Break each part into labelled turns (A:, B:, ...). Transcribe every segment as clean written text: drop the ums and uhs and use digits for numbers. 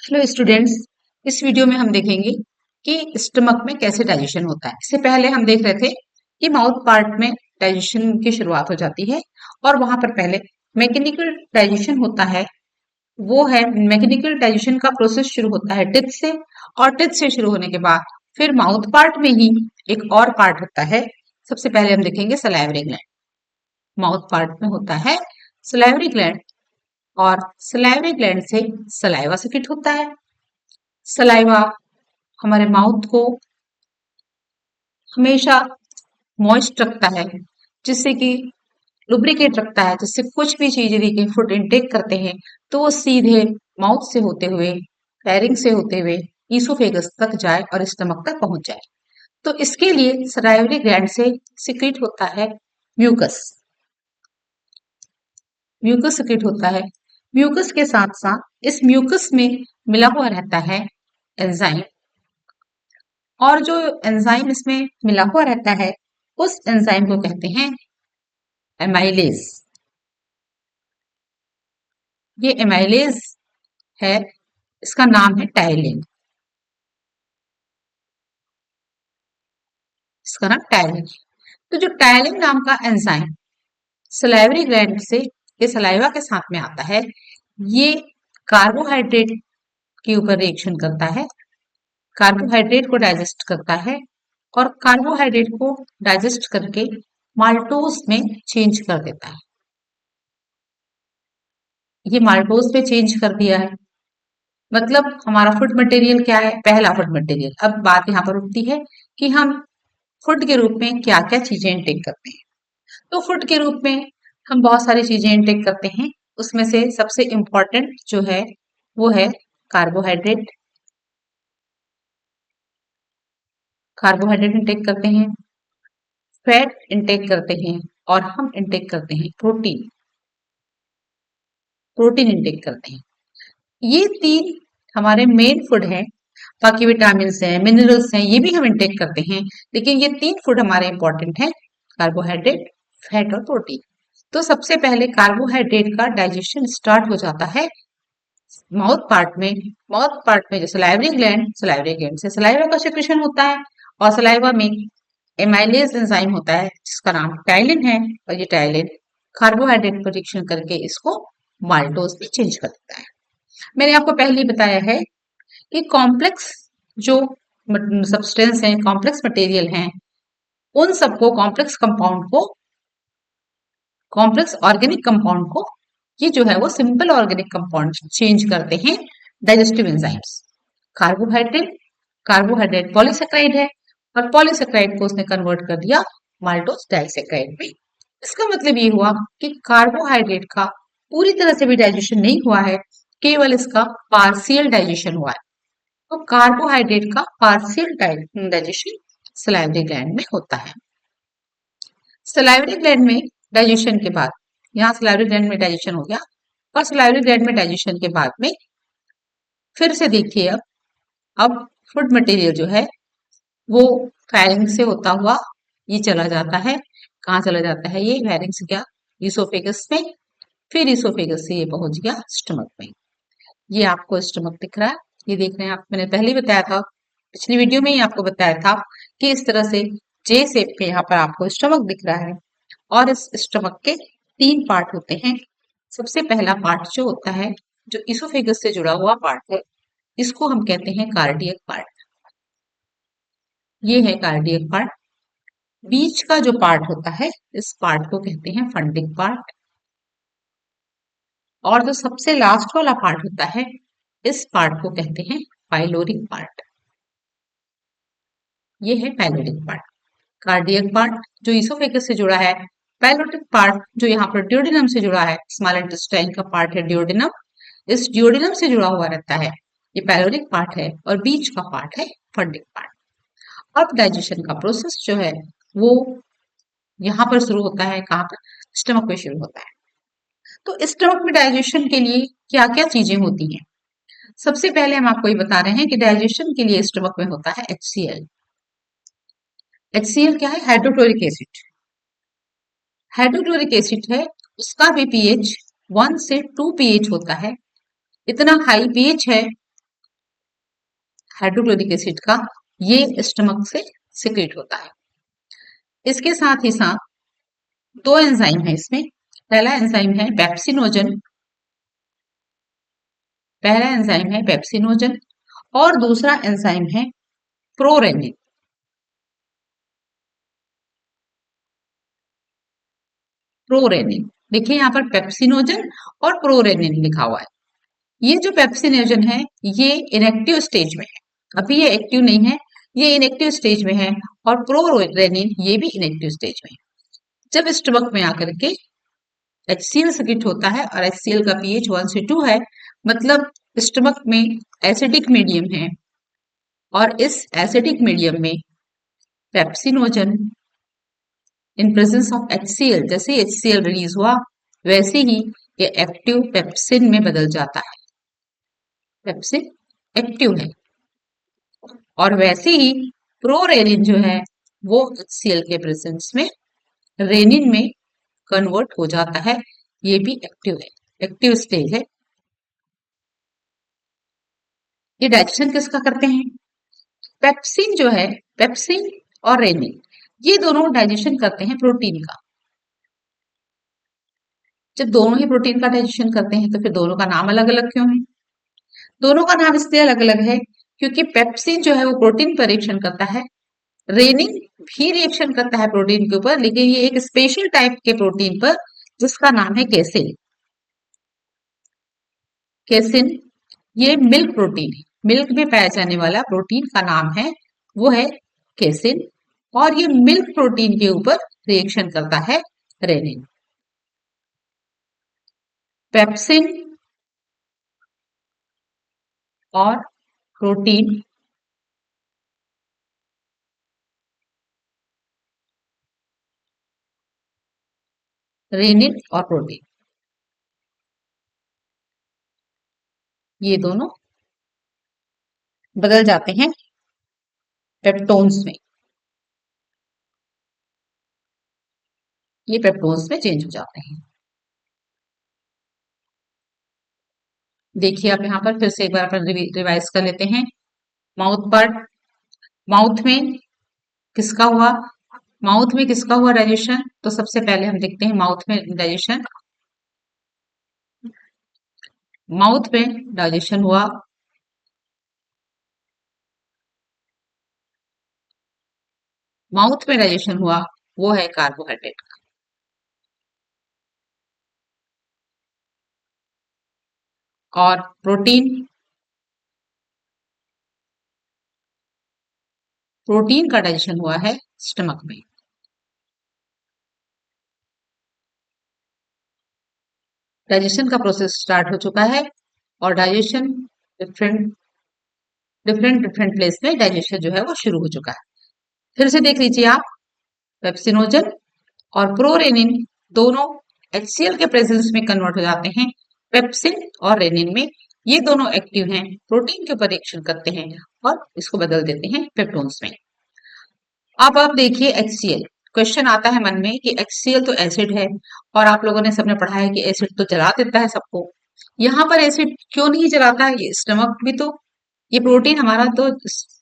A: Hello students. इस video में हम देखेंगे कि स्टमक में कैसे डाइजेशन होता है। इससे पहले हम देख रहे थे कि माउथ पार्ट में डाइजेशन की शुरुआत हो जाती है और वहां पर पहले मैकेनिकल डाइजेशन होता है। वो है मैकेनिकल डाइजेशन का प्रोसेस शुरू होता है टिथ से, और टिथ से शुरू होने के बाद फिर माउथ पार्ट में ही एक और पार्ट होता है। सबसे पहले हम देखेंगे सलाइवरी ग्लैंड। माउथ पार्ट में होता है सलाइवरी ग्लैंड, और सलाइवरी ग्लैंड से सलाइवा सेक्रेट होता है। सलाइवा हमारे माउथ को हमेशा मॉइस्ट रखता है, जिससे कि लुब्रिकेट रखता है, जिससे कुछ भी चीज यदि फूड इनटेक करते हैं तो वो सीधे माउथ से होते हुए, फेरिंग से होते हुए ईसोफेगस तक जाए और स्टमक तक पहुंच जाए। तो इसके लिए सलाइवरी ग्लैंड से सिक्रीट होता है म्यूकस। म्यूकस सिक्रीट होता है। म्यूकस के साथ साथ इस म्यूकस में मिला हुआ रहता है एंजाइम, और जो एंजाइम इसमें मिला हुआ रहता है उस एंजाइम को कहते हैं एमाइलेज। ये एमाइलेज है, इसका नाम है टायलिन। इसका नाम टायलिन। तो जो टायलिन नाम का एंजाइम सलाइवरी ग्लैंड से ये सलाइवा के साथ में आता है, ये कार्बोहाइड्रेट के ऊपर रिएक्शन करता है, कार्बोहाइड्रेट को डाइजेस्ट करता है, और कार्बोहाइड्रेट को डाइजेस्ट करके माल्टोज में चेंज कर देता है। ये माल्टोज में चेंज कर दिया है, मतलब हमारा फूड मटेरियल क्या है, पहला फूड मटेरियल। अब बात यहाँ पर उठती है कि हम फूड के रूप में क्या क्या चीजें इंटेक करते हैं। तो फूड के रूप में हम बहुत सारी चीजें इंटेक करते हैं। उसमें से सबसे इम्पोर्टेंट जो है वो है कार्बोहाइड्रेट। कार्बोहाइड्रेट इंटेक करते हैं, फैट इंटेक करते हैं, और हम इंटेक करते हैं प्रोटीन। प्रोटीन इंटेक करते हैं। ये तीन हमारे मेन फूड हैं। बाकी विटामिन हैं, मिनरल्स हैं, ये भी हम इंटेक करते हैं, लेकिन ये तीन फूड हमारे इंपॉर्टेंट हैं, कार्बोहाइड्रेट, फैट और प्रोटीन। तो सबसे पहले कार्बोहाइड्रेट का डाइजेशन स्टार्ट हो जाता है माउथ पार्ट में। माउथ पार्ट में जो सलाइवरी ग्लैंड से सलाइवा का सेक्रेशन होता है, और सलाइवा में एमाइलेज एंजाइम होता है जिसका नाम टाइलिन है, और ये टाइलिन कार्बोहाइड्रेट पर रिएक्शन करके इसको माल्टोज में चेंज कर देता है। मैंने आपको पहले ही बताया है कि कॉम्प्लेक्स जो सब्सटेंस हैं, कॉम्प्लेक्स मटेरियल हैं, उन सबको कॉम्प्लेक्स ऑर्गेनिक कंपाउंड को ये जो है वो सिंपल ऑर्गेनिक कंपाउंड चेंज करते हैं digestive enzymes. Carbohydrate carbohydrate polysaccharide है, और पॉलीसेक्राइड को उसने कन्वर्ट कर दिया माल्टोज डाइसेक्राइड में। इसका मतलब ये हुआ कि कार्बोहाइड्रेट का पूरी तरह से भी डाइजेशन नहीं हुआ है, केवल इसका पार्शियल डाइजेशन हुआ है। तो कार्बोहाइड्रेट का पार्शियल डाइजेशन सलाइवरी ग्लैंड में होता है। सलाइवरी ग्लैंड में डाइजेशन के बाद, यहाँ सलाइवरी ग्लैंड में डाइजेशन हो गया, और सलाइवरी ग्लैंड में डाइजेशन के बाद में फिर से देखिए, अब फूड मटेरियल जो है वो फायरिंग से होता हुआ ये चला जाता है। कहाँ चला जाता है? ये फायरिंग से गया ईसोफेगस में, फिर ईसोफेगस से ये पहुंच गया स्टमक में। ये आपको स्टमक दिख रहा है, ये देख रहे हैं आप। मैंने पहले ही बताया था, पिछली वीडियो में ही आपको बताया था कि इस तरह से जे शेप में यहाँ पर आपको स्टमक दिख रहा है, और इस स्टमक के तीन पार्ट होते हैं। सबसे पहला पार्ट जो होता है, जो इसोफेगस से जुड़ा हुआ पार्ट है, इसको हम कहते हैं कार्डियक पार्ट। ये है कार्डियक पार्ट। बीच का जो पार्ट होता है, इस पार्ट को कहते हैं फंडिक पार्ट। और जो सबसे लास्ट वाला पार्ट होता है, इस पार्ट को कहते हैं पाइलोरिक पार्ट। ये है पाइलोरिक पार्ट। कार्डियक पार्ट जो इसोफेगस से जुड़ा है, पाइलोटिक पार्ट जो यहाँ पर ड्यूोडेनम से जुड़ा है, स्मॉल इंटेस्टाइन का पार्ट है ड्यूोडेनम, इस ड्यूोडेनम से जुड़ा हुआ रहता है, ये पाइलोरिक पार्ट है, और बीच का पार्ट है फंडिक पार्ट। अब डाइजेशन का प्रोसेस जो है वो यहाँ पर शुरू होता है, कहाँ पर? स्टमक में शुरू होता है। तो स्टमक में डाइजेशन के लिए क्या क्या चीजें होती हैं? सबसे पहले हम आपको ये बता रहे हैं कि डाइजेशन के लिए स्टमक में होता है HCl। HCl क्या है? Hydrochloric acid. हाइड्रोक्लोरिक एसिड है, उसका भी पीएच 1 से 2 पीएच होता है। इतना हाई पीएच है हाइड्रोक्लोरिक एसिड का, ये स्टमक से सिक्रेट होता है। इसके साथ ही साथ दो एंजाइम है इसमें। पहला एंजाइम है पेप्सिनोजन, पहला एंजाइम है पेप्सिनोजन और दूसरा एंजाइम है प्रोरेनिन। प्रोरेनिन देखिए यहाँ पर पेप्सिनोजन और प्रोरेनिन लिखा हुआ है। ये जो पेप्सिनोजन है ये इनएक्टिव स्टेज में है, अभी ये एक्टिव नहीं है, ये इनएक्टिव स्टेज में है। और प्रोरेनिन ये भी इनएक्टिव स्टेज में है। जब स्टमक में आकर के HCl सिक्रेट होता है और HCl का pH 1 से 2 है, मतलब स्टमक में एसिडिक मीडियम है और इस एसिडिक मीडियम में pepsinogen in presence of HCl, जैसे HCl रिलीज हुआ वैसे ही ये एक्टिव पेप्सिन में बदल जाता है। पेप्सिन एक्टिव है और वैसे ही प्रोरेनिन जो है वो HCl के प्रेजेंस में रेनिन में कन्वर्ट हो जाता है। ये भी एक्टिव है, एक्टिव स्टेज है। ये डाइजेशन किसका करते हैं? पेप्सिन जो है, पेप्सिन और रेनिन ये दोनों डाइजेशन करते हैं प्रोटीन का। जब दोनों ही प्रोटीन का डाइजेशन करते हैं तो फिर दोनों का नाम अलग अलग क्यों है? दोनों का नाम इसलिए अलग अलग है क्योंकि पेप्सिन जो है वो प्रोटीन पर रिएक्शन करता है, रेनिन भी रिएक्शन करता है प्रोटीन के ऊपर, लेकिन ये एक स्पेशल टाइप के प्रोटीन पर जिसका नाम है केसिन। केसिन ये मिल्क प्रोटीन है, मिल्क में पाया जाने वाला प्रोटीन का नाम है वो है केसिन, और ये मिल्क प्रोटीन के ऊपर रिएक्शन करता है रेनिन। पेप्सिन और प्रोटीन रेनिन और प्रोटीन ये दोनों बदल जाते हैं पेप्टोन्स में, ये पेप्टोन्स में चेंज हो जाते हैं। देखिए आप यहाँ पर फिर से एक बार अपन रिवाइज कर लेते हैं। माउथ पार्ट, माउथ में किसका हुआ, माउथ में किसका हुआ डाइजेशन? तो सबसे पहले हम देखते हैं माउथ में डाइजेशन। माउथ में डाइजेशन हुआ माउथ में डाइजेशन हुआ वो है कार्बोहाइड्रेट का। और प्रोटीन, प्रोटीन का डाइजेशन हुआ है स्टमक में। डाइजेशन का प्रोसेस स्टार्ट हो चुका है और डाइजेशन डिफरेंट डिफरेंट प्लेस में डाइजेशन जो है वो शुरू हो चुका है। फिर से देख लीजिए आप, पेप्सिनोजन और प्रोरेनिन दोनों HCl के प्रेजेंस में कन्वर्ट हो जाते हैं पेप्सिन और रेनिन में। ये दोनों एक्टिव हैं, प्रोटीन के ऊपर रिएक्शन करते हैं और इसको बदल देते हैं पेप्टोन्स में। अब आप देखिए HCl, क्वेश्चन आता है मन में कि HCl तो एसिड है और आप लोगों ने सबने पढ़ा है कि एसिड तो जला देता है सबको। यहाँ पर एसिड क्यों नहीं जलाता? ये स्टमक भी तो, ये प्रोटीन हमारा तो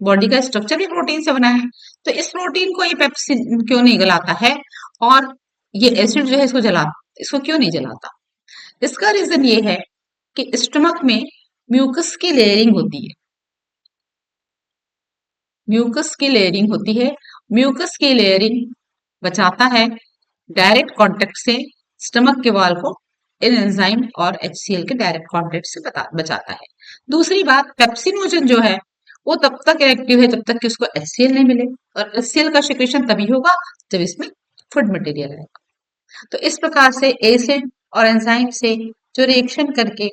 A: बॉडी का स्ट्रक्चर भी प्रोटीन से बना है, तो इस प्रोटीन को ये पेप्सिन क्यों नहीं गलाता है? और ये एसिड जो है इसको क्यों नहीं जलाता? इसका रीजन ये है कि स्टमक में म्यूकस की लेयरिंग होती है, म्यूकस की लेयरिंग होती है। म्यूकस की लेयरिंग बचाता है डायरेक्ट कांटेक्ट से स्टमक के वॉल को इन एंजाइम और HCl के डायरेक्ट कांटेक्ट से बचाता है। दूसरी बात, पेप्सिनोजन जो है वो तब तक एक्टिव है जब तक कि उसको HCl नहीं मिले, और HCl का सिक्रेशन तभी होगा जब इसमें फूड मटेरियल रहेगा। तो इस प्रकार से एसिड और एंजाइम से जो रिएक्शन करके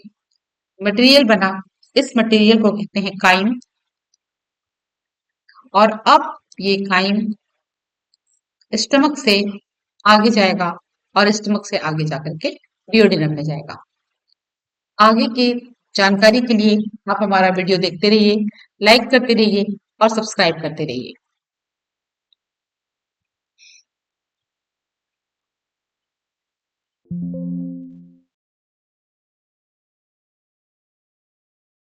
A: मटेरियल बना, इस मटेरियल को कहते हैं काइम। और अब ये काइम स्टमक से आगे जाएगा और स्टमक से आगे जाकर के डियोडेनम में जाएगा। आगे की जानकारी के लिए आप हमारा वीडियो देखते रहिए, लाइक करते रहिए और सब्सक्राइब करते रहिए।